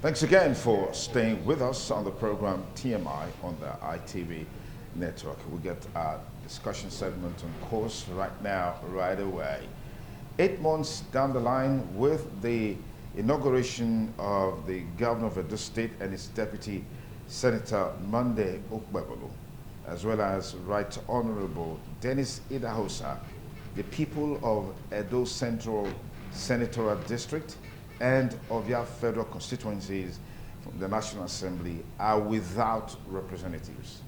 Thanks again for staying with us on the program TMI on the ITV network. We get our discussion segment on course right now, right away. 8 months down the line with the inauguration of the governor of Edo State and his deputy, Senator Monday Okpebolo, as well as Right Honorable Dennis Idahosa, the people of Edo Central Senatorial District and of their federal constituencies from the National Assembly are without representatives.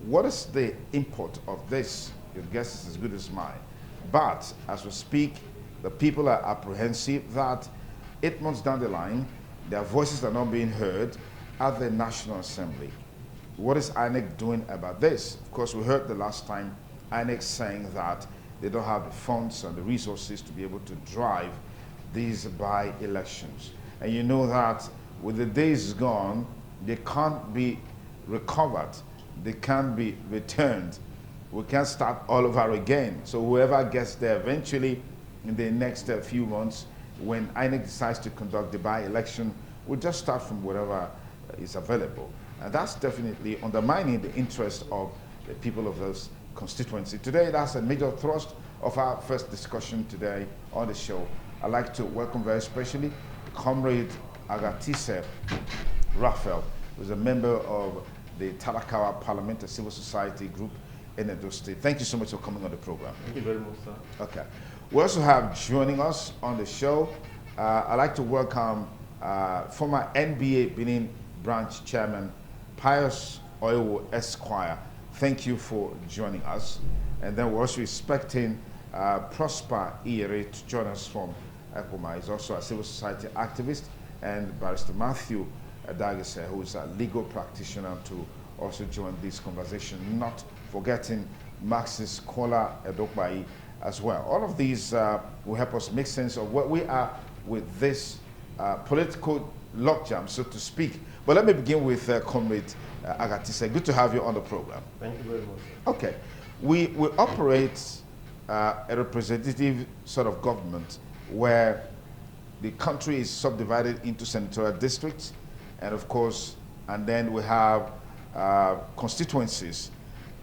What is the import of this? Your guess is as good as mine. But as we speak, the people are apprehensive that 8 months down the line, their voices are not being heard at the National Assembly. What is INEC doing about this? Of course, we heard the last time INEC saying that they don't have the funds and the resources to be able to drive these by-elections. And you know that with the days gone, they can't be recovered. They can't be returned. We can't start all over again. So whoever gets there eventually in the next few months, when INEC decides to conduct the by-election, we'll just start from whatever is available. And that's definitely undermining the interest of the people of those constituencies. Today, that's a major thrust of our first discussion today on the show. I'd like to welcome very specially Comrade Agatise Raphael, who's a member of the Talakawa Parliamentary Civil Society Group in Edo State. Thank you so much for coming on the program. Thank you very much, sir. Okay. We also have joining us on the show, I'd like to welcome former NBA Benin Branch Chairman Pius Oiwo Esquire. Thank you for joining us. And then we're also expecting Prosper Iyere to join us from Ekoma. He's also a civil society activist, and Barrister Matthew Dagese, who is a legal practitioner, to also join this conversation, not forgetting Marxist Kola Edokbai as well. All of these will help us make sense of where we are with this political logjam, so to speak. But let me begin with Comrade Agatise. Good to have you on the program. Thank you very much, sir. Okay. We operate a representative sort of government where the country is subdivided into senatorial districts, and of course, and then we have constituencies,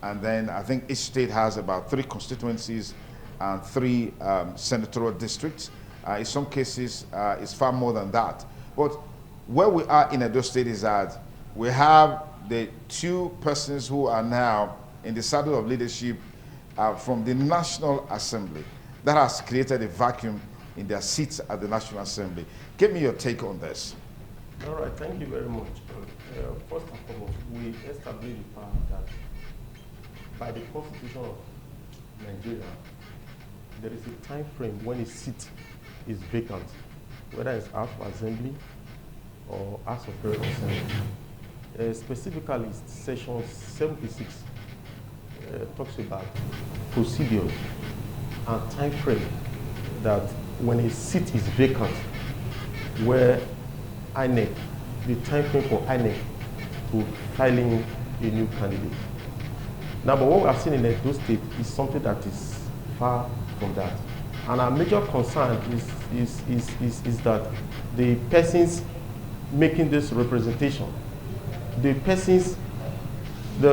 and then I think each state has about 3 constituencies and 3 senatorial districts. In some cases, it's far more than that. But where we are in Edo State is that we have the 2 persons who are now in the saddle of leadership from the National Assembly. That has created a vacuum in their seats at the National Assembly. Give me your take on this. All right, thank you very much. First and foremost, we established the fact that by the Constitution of Nigeria, there is a time frame when a seat is vacant, whether it's House of Assembly or House of Representatives. Specifically, Section 76 talks about procedures and time frame that when a seat is vacant, where INEC, the time frame for INEC to filing a new candidate. Now, but what we have seen in Edo State is something that is far from that. And our major concern is that the persons making this representation,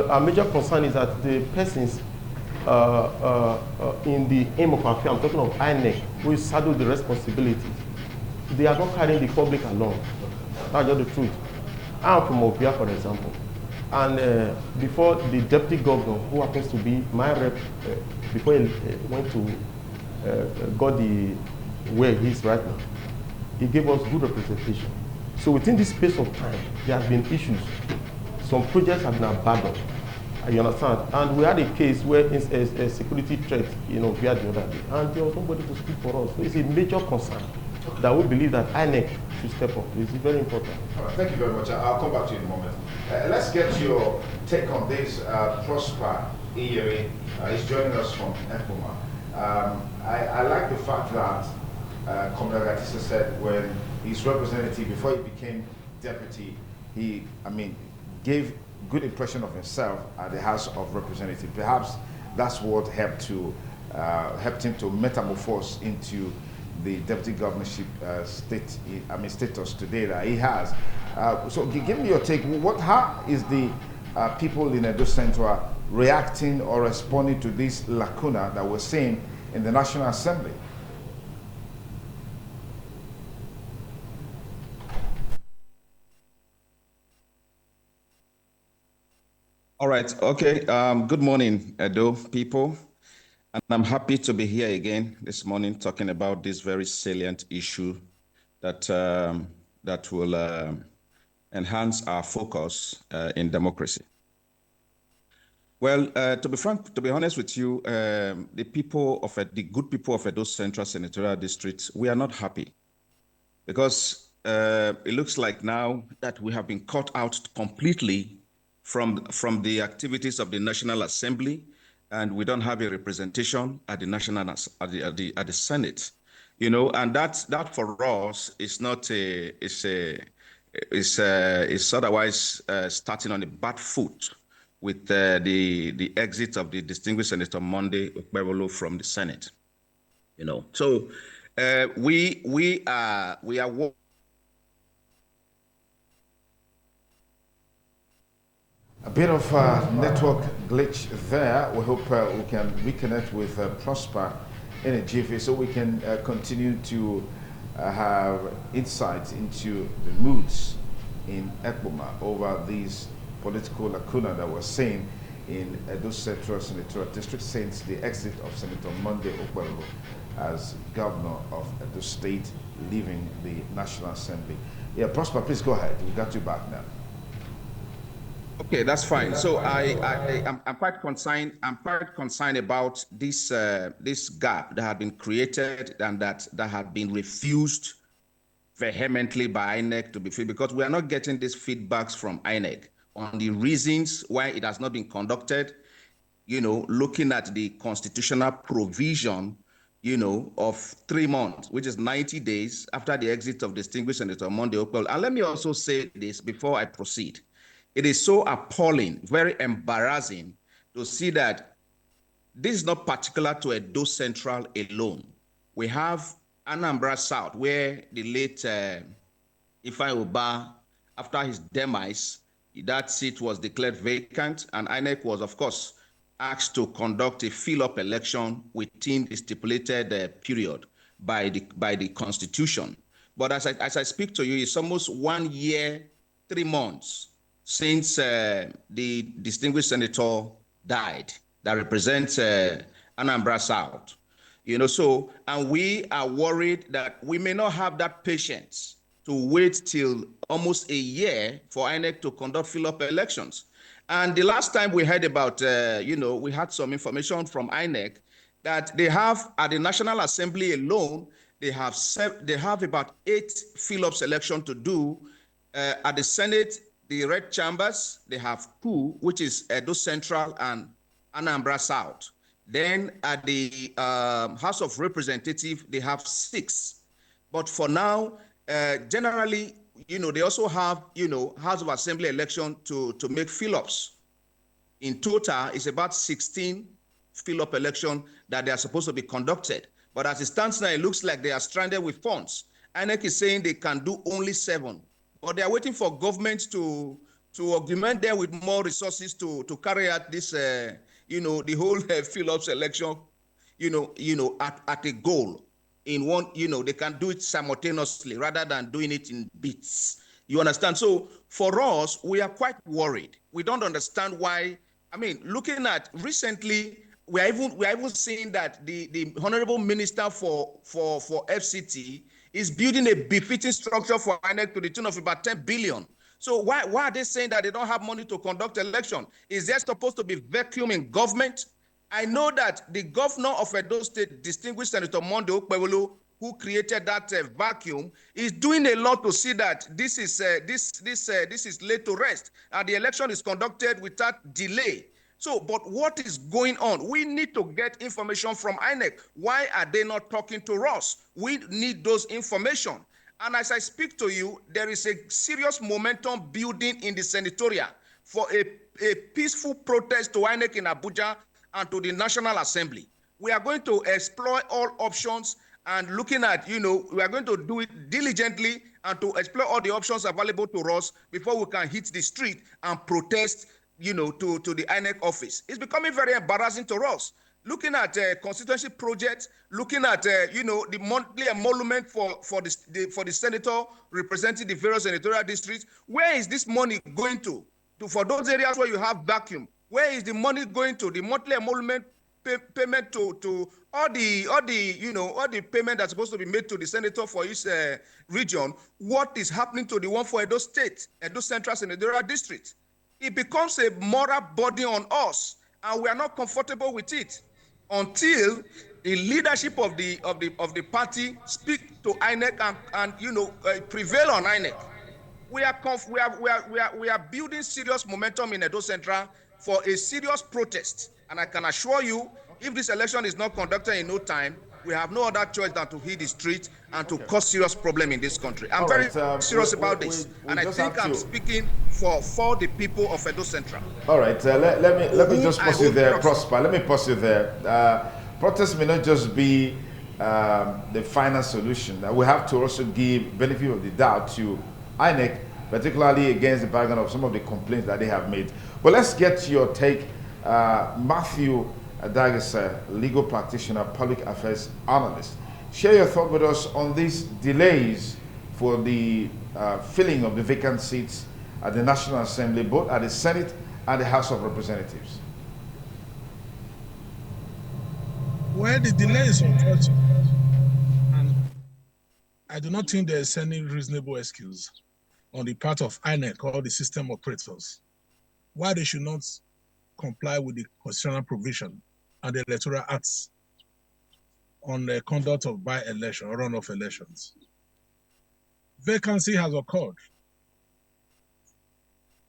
our major concern is that the persons in the aim of affairs, I'm talking of INEC, who is saddled the responsibilities, they are not carrying the public along. That's just the truth. I'm from Obia, for example, and before the deputy governor, who happens to be my rep, before he went to got the where he is right now, he gave us good representation. So within this space of time, there have been issues. Some projects have been abandoned. You understand? And we had a case where it's a security threat, via the other day, and there was nobody to speak for us. So it's a major concern that we believe that INEC should step up. It's very important. All right, thank you very much. I'll come back to you in a moment. Let's get your take on this. Prosper Iyere is joining us from Ekoma. I like the fact that Comrade Agatise said when his representative, before he became deputy, he gave good impression of himself at the House of Representatives. Perhaps that's what helped him to metamorphose into the deputy governorship status today that he has. So give me your take. How is the people in Edo Central reacting or responding to this lacuna that we're seeing in the National Assembly? All right. Okay. Good morning, Edo people. And I'm happy to be here again this morning talking about this very salient issue that that will enhance our focus in democracy. Well, to be frank, to be honest with you, the good people of Edo Central Senatorial District, we are not happy because it looks like now that we have been cut out completely from the activities of the National Assembly, and we don't have a representation at the at the Senate, and that for us is not is otherwise starting on a bad foot with the exit of the distinguished Senator Monday Okpebholo from the Senate, So we are. A bit of network glitch there. We hope we can reconnect with Prosper in a jiffy so we can continue to have insights into the moods in Ekpoma over these political lacuna that we're seeing in Edo Central Senatorial District since the exit of Senator Monday Okpebholo as governor of Edo State, leaving the National Assembly. Yeah, Prosper, please go ahead. We got you back now. Okay, that's fine. So I'm quite concerned. I'm quite concerned about this this gap that had been created and that had been refused vehemently by INEC to be filled, because we are not getting these feedbacks from INEC on the reasons why it has not been conducted. Looking at the constitutional provision, of 3 months, which is 90 days after the exit of distinguished Senator Monday Okpebholo. And let me also say this before I proceed. It is so appalling, very embarrassing to see that this is not particular to Edo Central alone. We have Anambra South, where the late Ifeanyi Ubah, after his demise, that seat was declared vacant, and INEC was, of course, asked to conduct a fill-up election within the stipulated period by the Constitution. But as I speak to you, it's almost 1 year, 3 months since the distinguished senator died that represents Anambra South. And we are worried that we may not have that patience to wait till almost a year for INEC to conduct fill-up elections. And the last time we heard about, we had some information from INEC that they have at the National Assembly alone, they have about 8 fill-up elections to do. At the Senate, the red chambers, they have 2, which is Edo Central and Anambra South. Then at the House of Representatives, they have 6. But for now, generally, they also have, House of Assembly election to make fill-ups. In total, it's about 16 fill-up election that they are supposed to be conducted. But as it stands now, it looks like they are stranded with funds. INEC is saying they can do only 7. But they are waiting for government to augment them with more resources to carry out this, the whole fill-ups election, at a goal. In one, they can do it simultaneously rather than doing it in bits. You understand? So for us, we are quite worried. We don't understand why. I mean, looking at recently, we are even seeing that the Honorable Minister for FCT is building a befitting structure for INEC to the tune of about 10 billion. So why are they saying that they don't have money to conduct election? Is there supposed to be vacuum in government? I know that the governor of Edo State, distinguished Senator Monday Okpebholo, who created that vacuum, is doing a lot to see that this is laid to rest and the election is conducted without delay. So, but what is going on? We need to get information from INEC. Why are they not talking to us? We need those information. And as I speak to you, there is a serious momentum building in the senatorial for a peaceful protest to INEC in Abuja and to the National Assembly. We are going to explore all options, and looking at, we are going to do it diligently and to explore all the options available to us before we can hit the street and protest, to the INEC office. It's becoming very embarrassing to us. Looking at constituency projects, looking at, the monthly emolument for the senator representing the various senatorial districts. Where is this money going to? For those areas where you have vacuum, where is the money going to? The monthly emolument payment to all the payment that's supposed to be made to the senator for each region. What is happening to the one for Edo State, Edo Central Senatorial District? It becomes a moral burden on us, and we are not comfortable with it until the leadership of the party speak to INEC and prevail on INEC. We are building serious momentum in Edo Central for a serious protest. And I can assure you, if this election is not conducted in no time, we have no other choice than to hit the street and to cause serious problem in this country. I'm very serious about this, and I think I'm speaking for the people of Edo Central. All right, let me just pause you there, Prosper. Let me pause you there. Protest may not just be the final solution. We have to also give benefit of the doubt to INEC, particularly against the background of some of the complaints that they have made. But let's get your take, Matthew Dagasa, legal practitioner, public affairs analyst. Share your thought with us on these delays for the filling of the vacant seats at the National Assembly, both at the Senate and the House of Representatives. Well, the delay is unfortunate, and I do not think there is any reasonable excuse on the part of INEC or the system operators why they should not comply with the constitutional provision and the electoral acts on the conduct of by-election or runoff elections. Vacancy has occurred,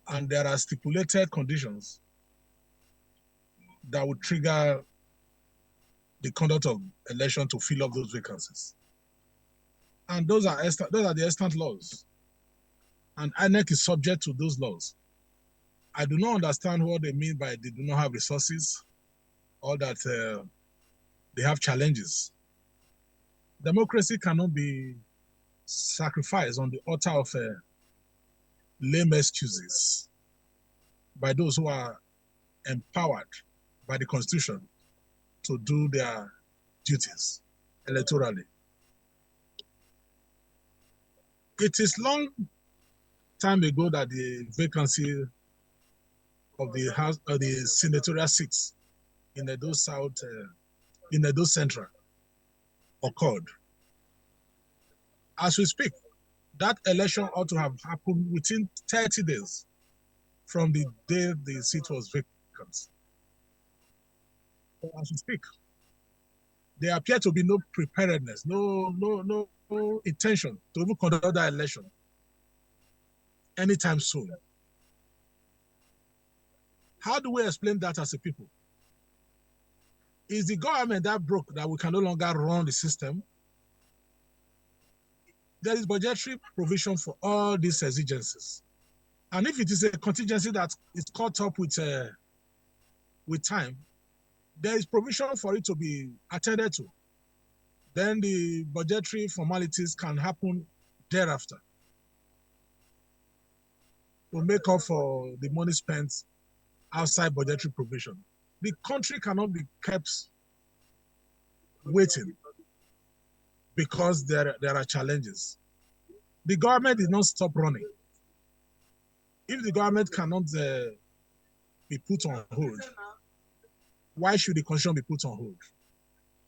and there are stipulated conditions that would trigger the conduct of election to fill up those vacancies. And those are the extant laws. And INEC is subject to those laws. I do not understand what they mean by they do not have resources or that they have challenges. Democracy cannot be sacrificed on the altar of lame excuses by those who are empowered by the Constitution to do their duties electorally. It is long time ago that the vacancy of the House of the senatorial seats in Edo South, in Edo Central, occurred. As we speak, that election ought to have happened within 30 days from the day the seat was vacant. As we speak, there appear to be no preparedness, no intention to even conduct that election anytime soon. How do we explain that as a people? Is the government that broke that we can no longer run the system? There is budgetary provision for all these exigencies. And if it is a contingency that is caught up with time, there is provision for it to be attended to. Then the budgetary formalities can happen thereafter to make up for the money spent outside budgetary provision. The country cannot be kept waiting because there are challenges. The government did not stop running. If the government cannot be put on hold, why should the constitution be put on hold?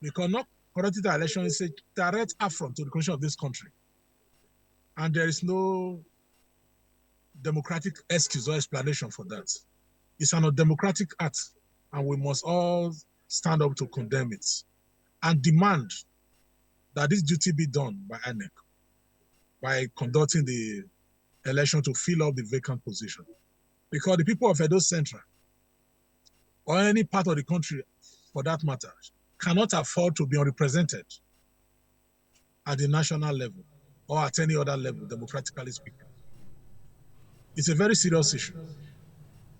Because not conducting the election is a direct affront to the constitution of this country. And there is no democratic excuse or explanation for that. It's an undemocratic act, and we must all stand up to condemn it and demand that this duty be done by INEC by conducting the election to fill up the vacant position. Because the people of Edo Central, or any part of the country for that matter, cannot afford to be unrepresented at the national level or at any other level, democratically speaking. It's a very serious issue,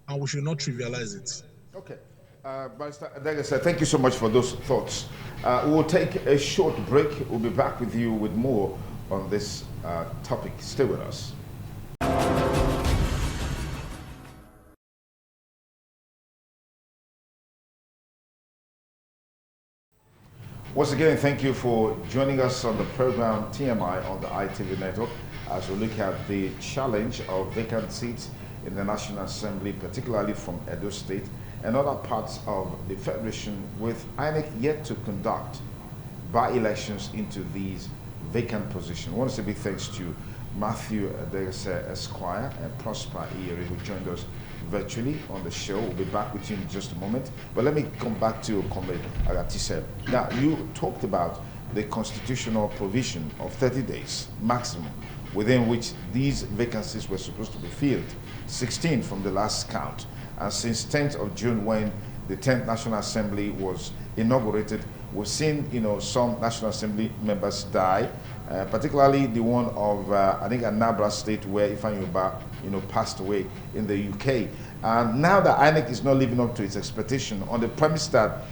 and we should not trivialize it. Okay. Barrister Adegese, thank you so much for those thoughts. We'll take a short break. We'll be back with you with more on this topic. Stay with us. Once again, thank you for joining us on the program TMI on the ITV network as we look at the challenge of vacant seats in the National Assembly, particularly from Edo State and other parts of the Federation, with INEC yet to conduct by-elections into these vacant positions. I want to say big thanks to Matthew Adegese Esquire and Prosper Iyeri, who joined us virtually on the show. We'll be back with you in just a moment. But let me come back to Comrade Agatise. Now, you talked about the constitutional provision of 30 days maximum within which these vacancies were supposed to be filled, 16 from the last count. And since 10th of June, when the 10th National Assembly was inaugurated, we've seen, some National Assembly members die, particularly the one of, I think, Anambra State, where Ifeanyi Ubah, passed away in the UK. And now that INEC is not living up to its expectation on the premise that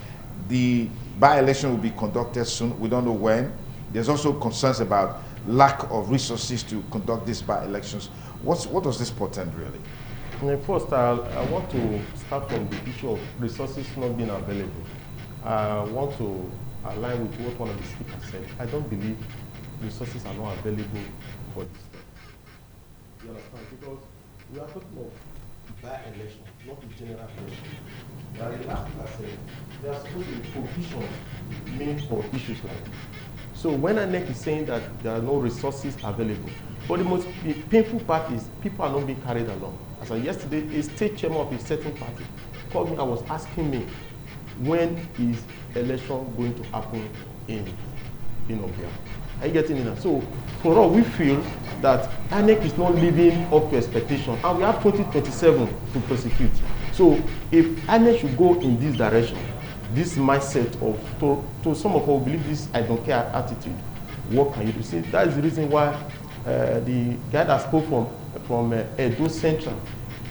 the by-election will be conducted soon, we don't know when. There's also concerns about lack of resources to conduct these by-elections. What does this portend, really? First, I want to start from the issue of resources not being available. I want to align with what one of the speakers said. I don't believe resources are not available for this step. You understand? Because we are talking of by-election, not the general election. Like the last speaker said, there are supposed to be provisions made for issues like this. So when INEC is saying that there are no resources available, but the most painful part is people are not being carried along. As of yesterday, a state chairman of a certain party called me and was asking me, when is election going to happen in Obia? Are you getting it? So for all, we feel that INEC is not living up to expectation, and we have 2027 to prosecute. So if INEC should go in this direction, this mindset of, to some of us who believe this I don't care attitude, what can you do? See, that is the reason why the guy that spoke from Edo Central,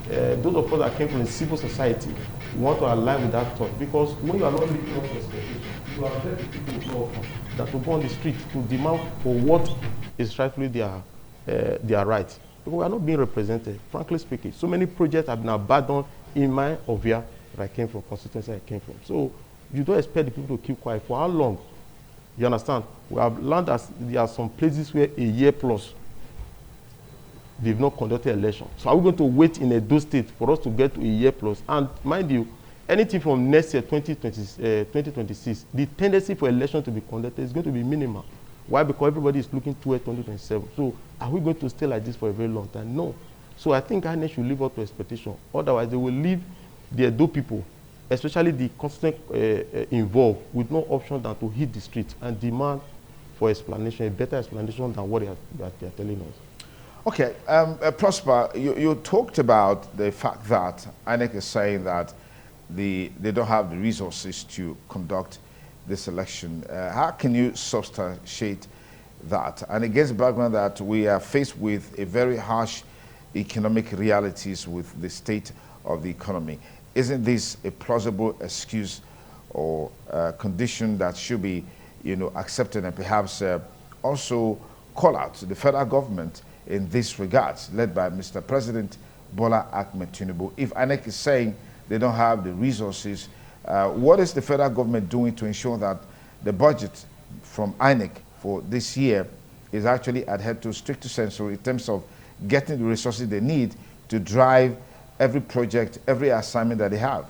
those of us that came from the civil society, want to align with that thought, because when you are not living up to expectation, you are very people that will go on the street to demand for what is rightfully their right. Because we are not being represented, frankly speaking. So many projects have been abandoned in my Ovia that I came from, constituency I came from. So you don't expect the people to keep quiet for how long? You understand? We have learned that there are some places where a year plus they've not conducted election. So are we going to wait in Edo State for us to get to a year plus? And mind you, anything from next year, 2026, the tendency for election to be conducted is going to be minimal. Why? Because everybody is looking towards 2027. So are we going to stay like this for a very long time? No. So I think INEC should live up to expectation. Otherwise, they will leave the Edo people, especially the constituent involved, with no option than to hit the street and demand for explanation, a better explanation than what they are telling us. Okay, Prosper, you talked about the fact that INEC is saying that they don't have the resources to conduct this election. How can you substantiate that? And against the background that we are faced with a very harsh economic realities with the state of the economy, isn't this a plausible excuse or condition that should be, accepted, and perhaps also call out to the federal government in this regards, led by Mr. President Bola Ahmed Tinubu? If INEC is saying they don't have the resources, what is the federal government doing to ensure that the budget from INEC for this year is actually adhered to strict censor in terms of getting the resources they need to drive every project, every assignment that they have?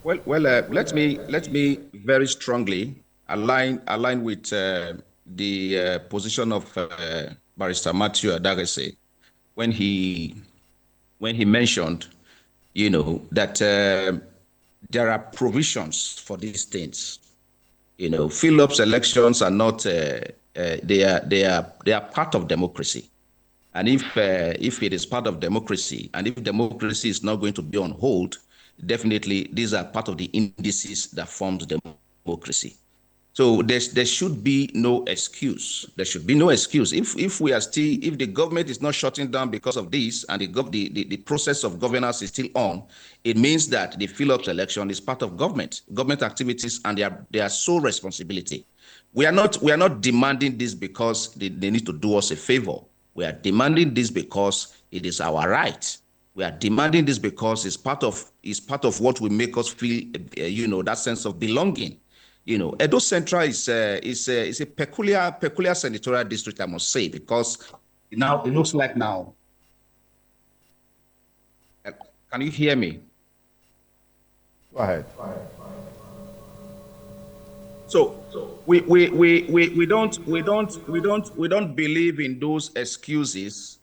Well, let me very strongly align with the position of Barrister Matthew Adegese when he mentioned, that there are provisions for these things. Fill-ups elections are not they are part of democracy. And if it is part of democracy, and if democracy is not going to be on hold, definitely these are part of the indices that forms democracy. So there should be no excuse. There should be no excuse. If we are still, if the government is not shutting down because of this, and the process of governance is still on, it means that the fill-up election is part of government activities, and they are sole responsibility. We are not demanding this because they need to do us a favor. We are demanding this because it is our right. We are demanding this because it's part of what will make us feel, that sense of belonging. Edo Central is a peculiar senatorial district, I must say, because now it looks like now. Can you hear me? Go ahead. So we don't believe in those excuses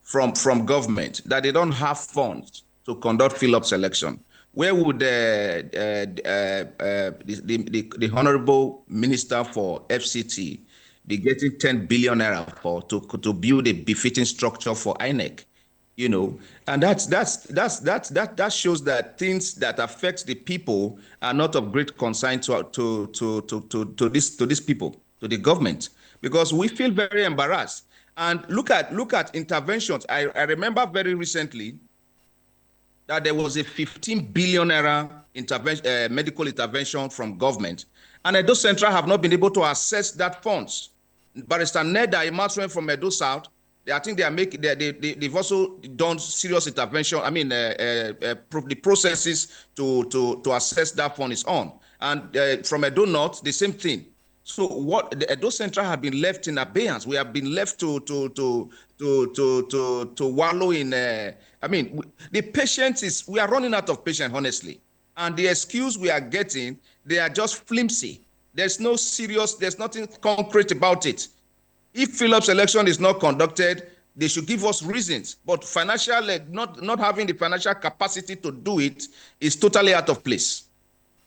from government that they don't have funds to conduct fill-up selection. Where would the Honorable Minister for FCT be getting 10 billion naira to build a befitting structure for INEC? And that shows that things that affect the people are not of great concern to these people, to the government, because we feel very embarrassed. And look at interventions. I remember very recently that there was a 15 billion naira medical intervention from government, and Edo Central have not been able to access that funds. Barrister Neda Imatuen from Edo South, I think they've also done serious intervention. I mean, the processes to assess that fund is on. And from Edo North, the same thing. So what the Edo Central have been left in abeyance. We have been left to wallow in. The patience is. We are running out of patience, honestly. And the excuse we are getting, they are just flimsy. There's no serious. There's nothing concrete about it. If fill-up selection is not conducted, they should give us reasons. But not having the financial capacity to do it is totally out of place.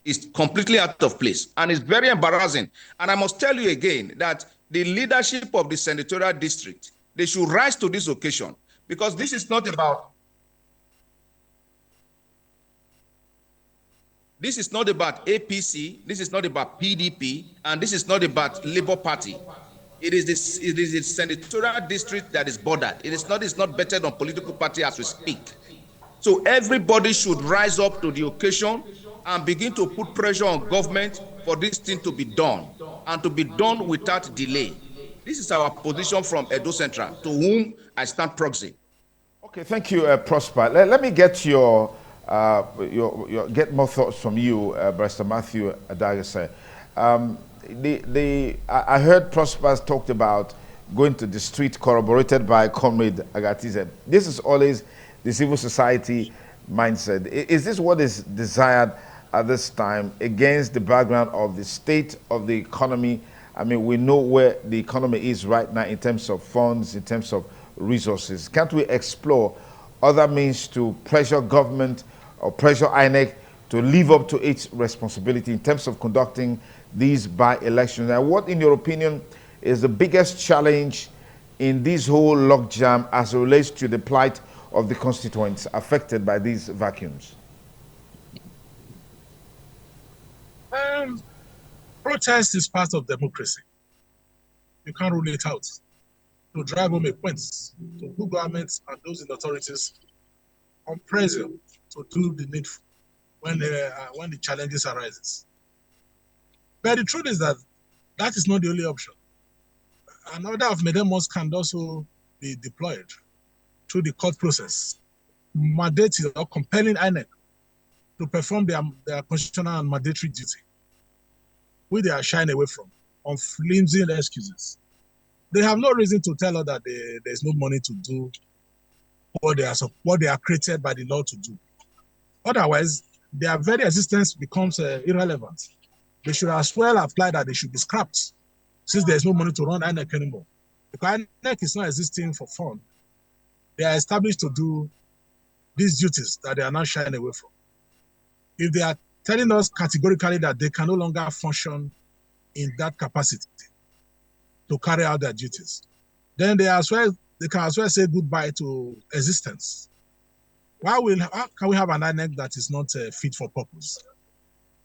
It's completely out of place, and it's very embarrassing. And I must tell you again that the leadership of the senatorial district, they should rise to this occasion, because this is not about APC, this is not about PDP, and this is not about Labour Party. It is the senatorial district that is bordered. It's not bettered on political party as we speak. So everybody should rise up to the occasion and begin to put pressure on government for this thing to be done, and to be done without delay. This is our position from Edo Central, to whom I stand proxy. Okay, thank you, Prosper. Let me get your get more thoughts from you, Barrister Matthew Adagase. I heard Prosper talked about going to the street, corroborated by Comrade Agatize. This is always the civil society mindset. Is this what is desired at this time, against the background of the state of the economy? I mean, we know where the economy is right now in terms of funds, in terms of resources. Can't we explore other means to pressure government or pressure INEC to live up to its responsibility in terms of conducting these by-elections? And what, in your opinion, is the biggest challenge in this whole logjam as it relates to the plight of the constituents affected by these vacuums? Protest is part of democracy. You can't rule it out. To drive home a point, to put governments and those in authorities on pressure to do the needful when the challenges arises. But the truth is that that is not the only option. Another of mechanisms can also be deployed through the court process, mandating or compelling INEC to perform their constitutional and mandatory duty, which they are shying away from, on flimsy excuses. They have no reason to tell us that there's no money to do what they are created by the law to do. Otherwise, their very existence becomes irrelevant. They should as well apply that they should be scrapped, since there's no money to run INEC anymore. Because INEC is not existing for fun. They are established to do these duties that they are not shying away from. If they are telling us categorically that they can no longer function in that capacity to carry out their duties, then they can as well say goodbye to existence. How can we have an INEC that is not fit for purpose?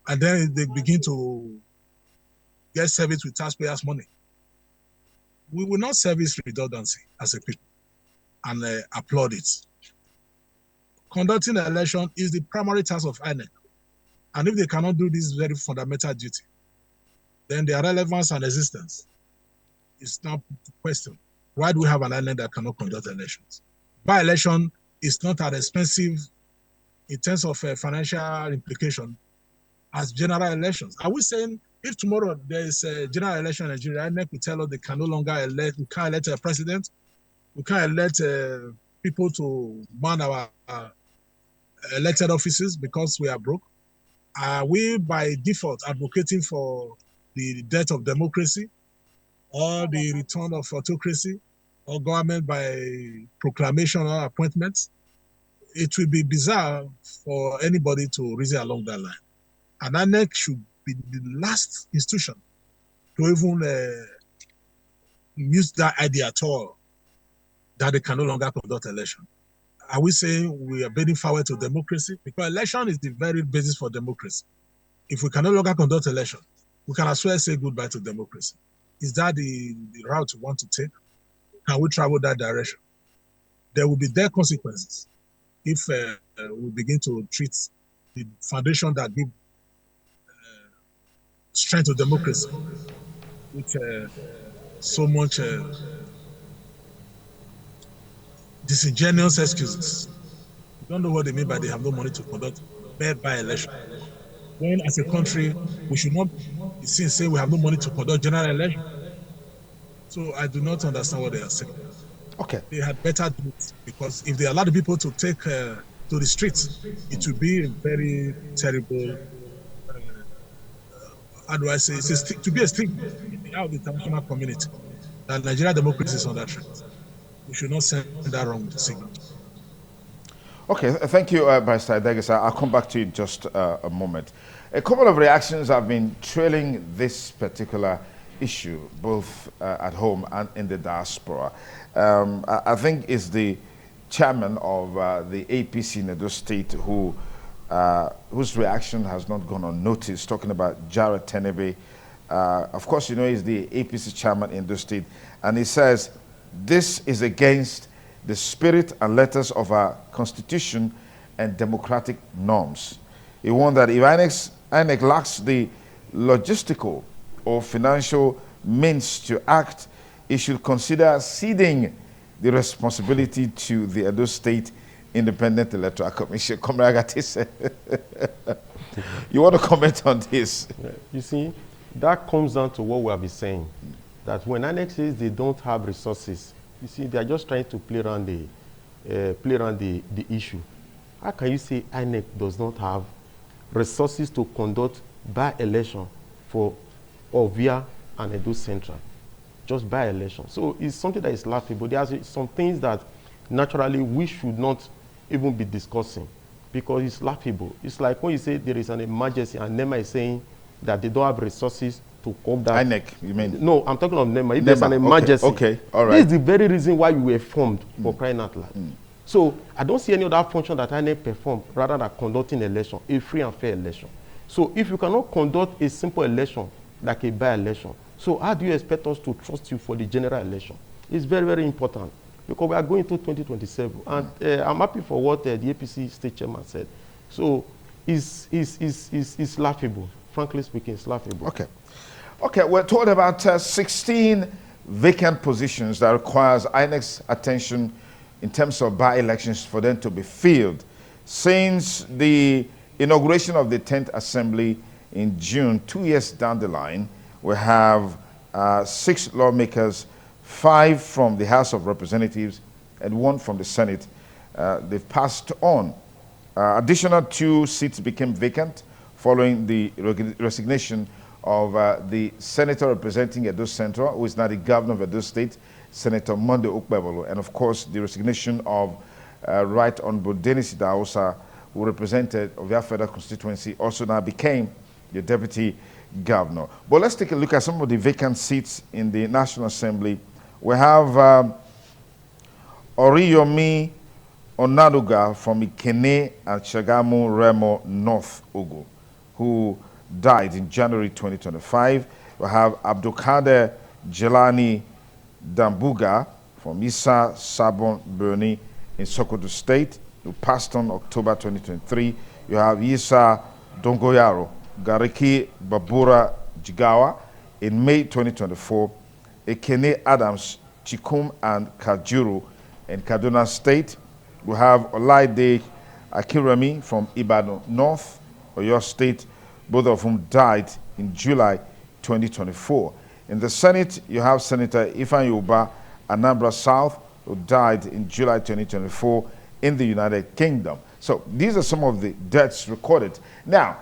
And then they begin to get service with taxpayers' money. We will not service redundancy as a people and applaud it. Conducting an election is the primary task of INEC. And if they cannot do this very fundamental duty, then their relevance and existence is now questioned. Why do we have an INEC that cannot conduct elections? By-election is not as expensive in terms of financial implication as general elections. Are we saying if tomorrow there is a general election in Nigeria, INEC will tell us they can no longer elect, we can't elect a president, we can't elect people to man our elected offices because we are broke? Are we by default advocating for the death of democracy or the return of autocracy or government by proclamation or appointments? It will be bizarre for anybody to reason along that line. And INEC should be the last institution to even use that idea at all, that they can no longer conduct election. Are we saying we are bidding farewell to democracy? Because election is the very basis for democracy. If we can no longer conduct election, we can as well say goodbye to democracy. Is that the route we want to take? Can we travel that direction? There will be their consequences if we begin to treat the foundation that give strength to democracy with so much disingenuous excuses. You don't know what they mean by they have no money to conduct by election. When as a country, we should not be seen saying we have no money to conduct general election. So I do not understand what they are saying. Okay. They had better do it, because if they allow the people to take to the streets, it will be a very terrible, how do I say, to be a stigma in the international community that Nigerian democracy is on that trend. We should not send that wrong signal. Okay, thank you, Barrister Degas. I'll come back to you in just a moment. A couple of reactions have been trailing this particular issue, both at home and in the diaspora. I think it's the chairman of the APC in Edo State whose reaction has not gone unnoticed, talking about Jared Tenebe. Of course, you know, he's the APC chairman in Edo State, and he says, this is against the spirit and letters of our constitution and democratic norms. He warned that if INEC lacks the logistical or financial means to act, it should consider ceding the responsibility to the Edo State Independent Electoral Commission. You want to comment on this? You see, that comes down to what we have been saying, that when INEC says they don't have resources, you see, they are just trying to play around the issue. How can you say INEC does not have resources to conduct by-election for Ovia and Edo Central? Just by-election. So it's something that is laughable. There are some things that naturally we should not even be discussing because it's laughable. It's like when you say there is an emergency and NEMA is saying that they don't have resources to cope that. INEC, you mean? No, I'm talking of NEMA. If there's an emergency, okay, all right. This is the very reason why you were formed, for crying out loud. So I don't see any other function that INEC perform rather than conducting election, a free and fair election. So if you cannot conduct a simple election like a by-election, so how do you expect us to trust you for the general election? It's very, very important because we are going to 2027. And I'm happy for what the APC state chairman said. So it's laughable. Frankly speaking, it's laughable. Okay. Okay, we're told about 16 vacant positions that requires INEC's attention in terms of by-elections for them to be filled. Since the inauguration of the 10th Assembly in June, 2 years down the line, we have 6 lawmakers, 5 from the House of Representatives and 1 from the Senate. They've passed on. Additional 2 seats became vacant following the resignation of the senator representing Edo Central, who is now the governor of Edo State, Senator Monday Okpebolo, and of course the resignation of Right Honorable Dennis Idahosa, who represented Ovia Federal Constituency, also now became the deputy governor. But let's take a look at some of the vacant seats in the National Assembly. We have Oriyomi Onanuga from Ikene and Shagamu Remo North Ogo, who died in January 2025. We have Abdulkader Jelani Dambuga from Isa Sabon Birni in Sokoto State, who passed on October 2023. You have Isa Dongoyaro Gariki Babura Jigawa in May 2024. Ekene Adams Chikum and Kajuru in Kaduna State. We have Olaide Akirami from Ibadan North, Oyo State, both of whom died in July 2024. In the Senate, you have Senator Ifan Yuba, Anambra South, who died in July 2024 in the United Kingdom. So these are some of the deaths recorded. Now,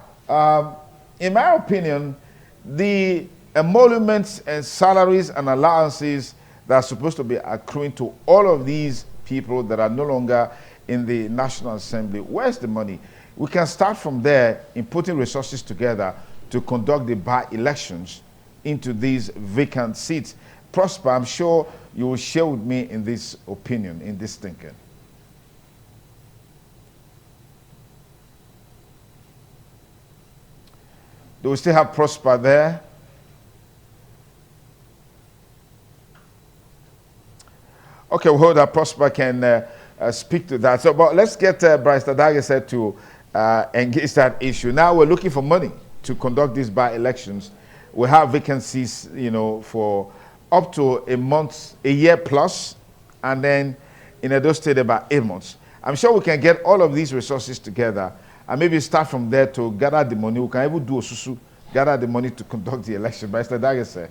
in my opinion, the emoluments and salaries and allowances that are supposed to be accruing to all of these people that are no longer in the National Assembly, where's the money? We can start from there in putting resources together to conduct the by-elections into these vacant seats. Prosper, I'm sure you will share with me in this opinion, in this thinking. Do we still have Prosper there? Okay, we'll hold that. Prosper can speak to that. So, but let's get Bryce Tadage said to engage that issue. Now we're looking for money to conduct these by-elections. We have vacancies, you know, for up to a month, a year plus, and then in Edo State about 8 months. I'm sure we can get all of these resources together and maybe start from there to gather the money. We can even do Osusu, gather the money to conduct the election. Bryce Tadage said.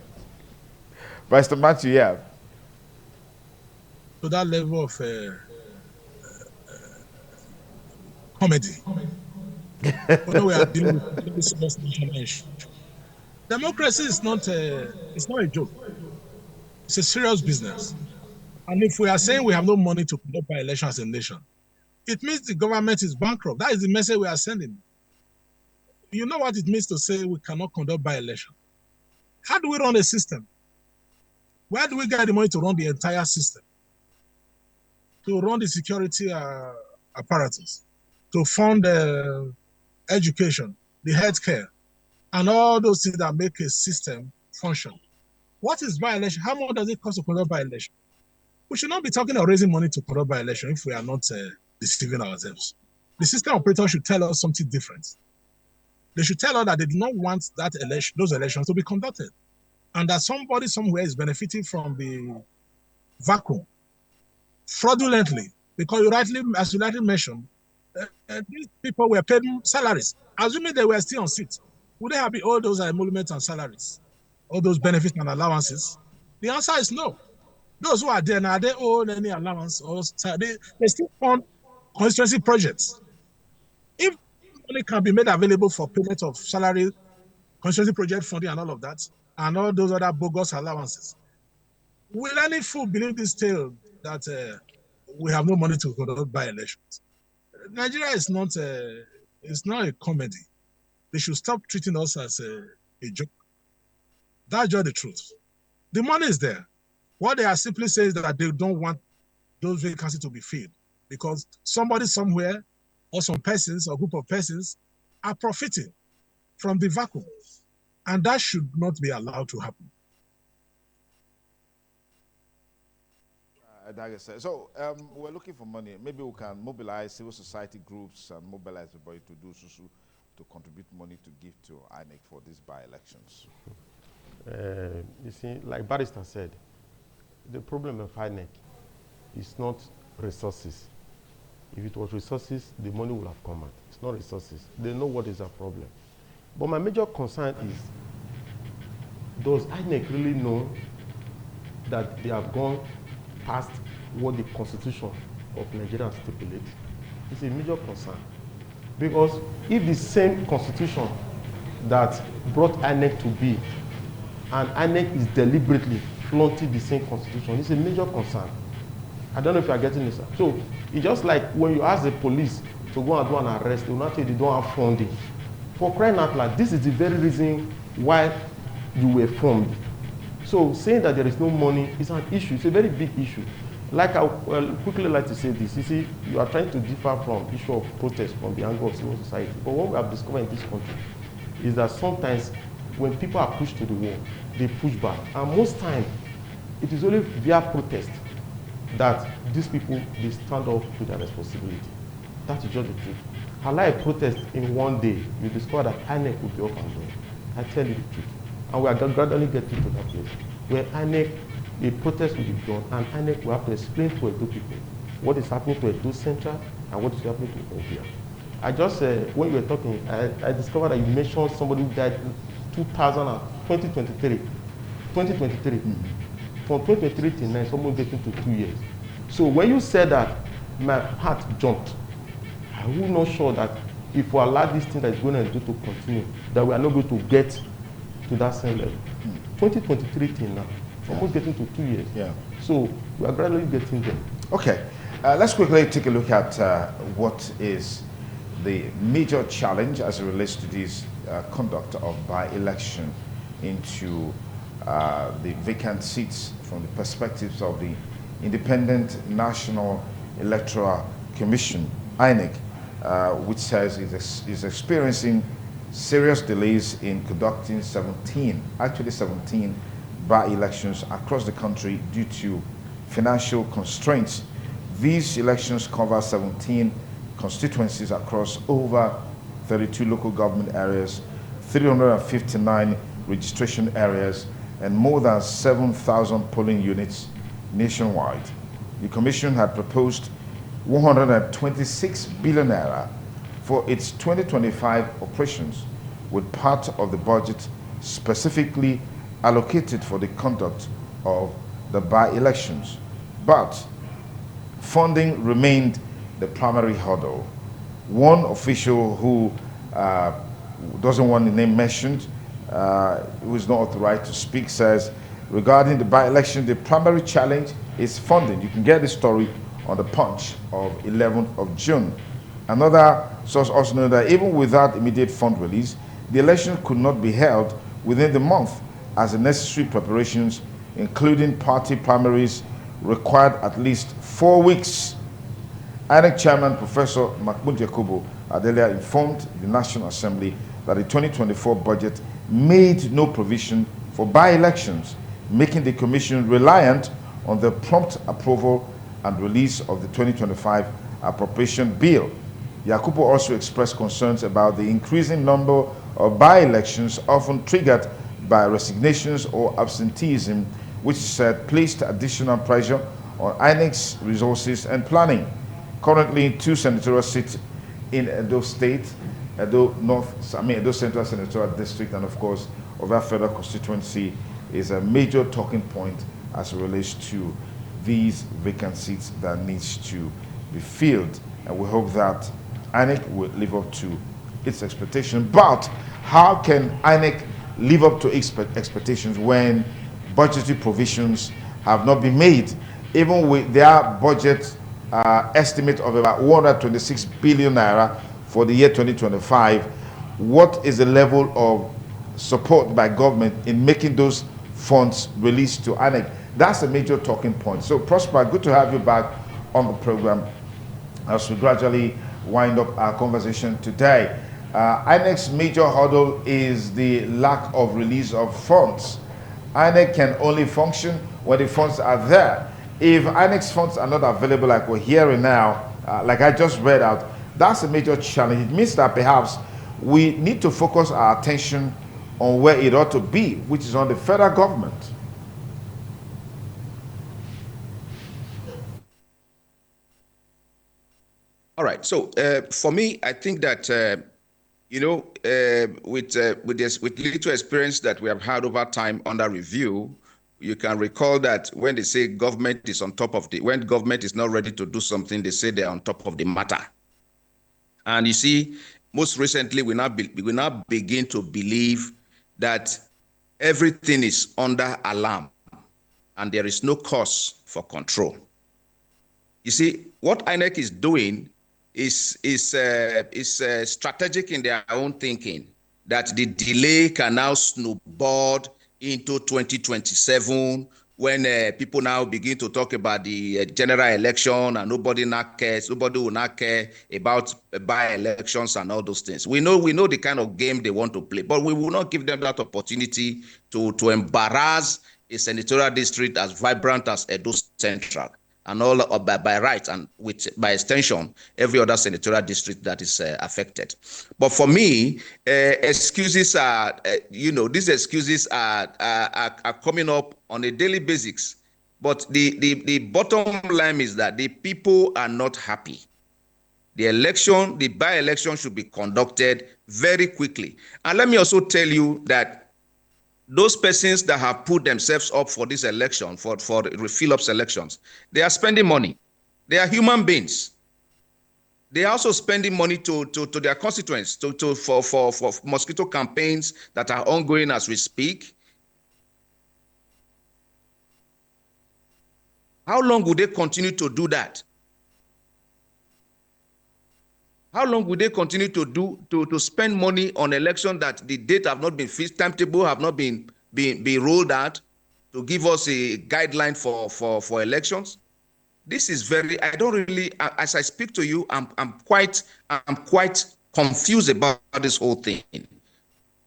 Bryce Matthew, yeah. To that level of comedy. When we are dealing with this serious national issue. Democracy is not a joke. It's a serious business. And if we are saying we have no money to conduct by elections as a nation, it means the government is bankrupt. That is the message we are sending. You know what it means to say we cannot conduct by election. How do we run a system? Where do we get the money to run the entire system? To run the security apparatus, to fund education, the healthcare, and all those things that make a system function. What is by-election? How much does it cost to conduct by-election? We should not be talking of raising money to conduct by-election if we are not deceiving ourselves. The system operator should tell us something different. They should tell us that they do not want that election, those elections to be conducted, and that somebody somewhere is benefiting from the vacuum fraudulently, because as you rightly mentioned, these people were paid salaries, assuming they were still on seat. Would they have been all those emoluments and salaries, all those benefits and allowances? The answer is no. Those who are there now, they own any allowance or they still fund constituency projects. If money can be made available for payment of salary, constituency project funding and all of that, and all those other bogus allowances, will any fool believe this tale that we have no money to conduct by-elections? Nigeria is not a comedy. They should stop treating us as a joke. That's just the truth. The money is there. What they are simply saying is that they don't want those vacancies to be filled because somebody somewhere or some persons or group of persons are profiting from the vacuum. And that should not be allowed to happen. So we're looking for money. Maybe we can mobilize civil society groups and mobilize everybody to do susu, to contribute money to give to INEC for these by-elections. You see, like Barrister said, the problem of INEC is not resources. If it was resources, the money would have come out. It's not resources. They know what is our problem. But my major concern is, does INEC really know that they have gone past what the Constitution of Nigeria stipulates? It's a major concern. Because if the same Constitution that brought INEC to be, and INEC is deliberately flaunting the same Constitution, it's a major concern. I don't know if you are getting this. So it's just like when you ask the police to go and do an arrest, they will not say they don't have funding. For crying out loud, this is the very reason why you were formed. So saying that there is no money is an issue. It's a very big issue. Like I would quickly like to say this. You see, you are trying to differ from issue of protest from the angle of civil society. But what we have discovered in this country is that sometimes when people are pushed to the wall, they push back. And most times, it is only via protest that these people, they stand up to their responsibility. That is just the truth. Allow a protest in one day, you discover that INEC will be up and going. I tell you the truth. And we are gradually getting to that place where INEC, a protest will be done, and INEC will have to explain to Edo people what is happening to Edo Central and what is happening to Obia. I just, when you were talking, I discovered that you mentioned somebody who died in 2023. 2023. From 2023 till now, someone getting to 2 years. So when you said that, my heart jumped. I was not sure that if we allow this thing that is going to do to continue, that we are not going to get to that same level. 2023 till now, almost getting to 2 years. Yeah. So we are gradually getting there. Okay, let's quickly take a look at what is the major challenge as it relates to this conduct of by-election into the vacant seats from the perspectives of the Independent National Electoral Commission, INEC, which says it is experiencing serious delays in conducting 17 by-elections across the country due to financial constraints. These elections cover 17 constituencies across over 32 local government areas, 359 registration areas, and more than 7,000 polling units nationwide. The Commission had proposed 126 billion naira for its 2025 operations, with part of the budget specifically allocated for the conduct of the by-elections. But funding remained the primary hurdle. One official who doesn't want the name mentioned, who is not authorized to speak, says, regarding the by-election, the primary challenge is funding. You can get the story on the Punch of 11th of June. Another source also noted that even without immediate fund release, the election could not be held within the month, as the necessary preparations, including party primaries, required at least 4 weeks. INEC Chairman Professor Mahmoud Yakubu had earlier informed the National Assembly that the 2024 budget made no provision for by-elections, making the Commission reliant on the prompt approval and release of the 2025 appropriation bill. Yakubu also expressed concerns about the increasing number of by-elections often triggered by resignations or absenteeism, which he said placed additional pressure on INEC's resources and planning. Currently, 2 senatorial seats in Edo State, Edo Central Senatorial District, and of course, Ovia Federal Constituency is a major talking point as it relates to these vacant seats that needs to be filled. And we hope that INEC will live up to its expectation. But how can INEC live up to expectations when budgetary provisions have not been made? Even with their budget estimate of about 126 billion naira for the year 2025, what is the level of support by government in making those funds released to INEC? That's a major talking point. So Prosper, good to have you back on the program as we gradually wind up our conversation today. INEC's major hurdle is the lack of release of funds. INEC can only function when the funds are there. If INEC's funds are not available, like we're hearing now, like I just read out, that's a major challenge. It means that perhaps we need to focus our attention on where it ought to be, which is on the federal government. All right. So for me, I think that with little experience that we have had over time under review, you can recall that when they say government is on top of when government is not ready to do something, they say they're on top of the matter. And you see, most recently, we now begin to believe that everything is under alarm and there is no cause for control. You see, what INEC is doing is strategic in their own thinking, that the delay can now snowball into 2027, when people now begin to talk about the general election and nobody will not care about by-elections and all those things. We know the kind of game they want to play, but we will not give them that opportunity to embarrass a senatorial district as vibrant as Edo Central and all by right, and by extension every other senatorial district that is affected. But for me, excuses are these excuses are coming up on a daily basis. But the bottom line is that the people are not happy. The by-election should be conducted very quickly. And let me also tell you that those persons that have put themselves up for this election, for refill-ups elections, they are spending money. They are human beings. They are also spending money to their constituents, for mosquito campaigns that are ongoing as we speak. How long will they continue to do that? How long will they continue to spend money on election that the date have not been fixed, timetable have not been rolled out to give us a guideline for elections? This is very, I don't really, as I speak to you, I'm quite confused about this whole thing.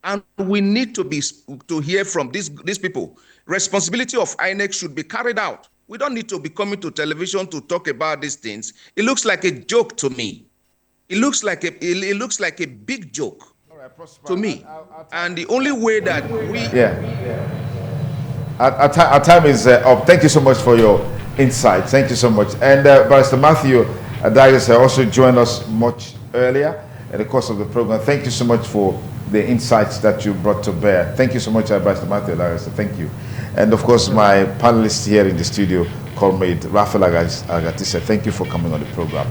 And we need to hear from these people. Responsibility of INEC should be carried out. We don't need to be coming to television to talk about these things. It looks like a joke to me. It looks like a big joke to me. And the only way that we... Our time is up. Thank you so much for your insight. Thank you so much. And Barrister Matthew Dias also joined us much earlier in the course of the program. Thank you so much for the insights that you brought to bear. Thank you so much, Barrister Matthew Dias. Thank you. And of course, my panelists here in the studio, Comrade Raphael Agatisa, thank you for coming on the program.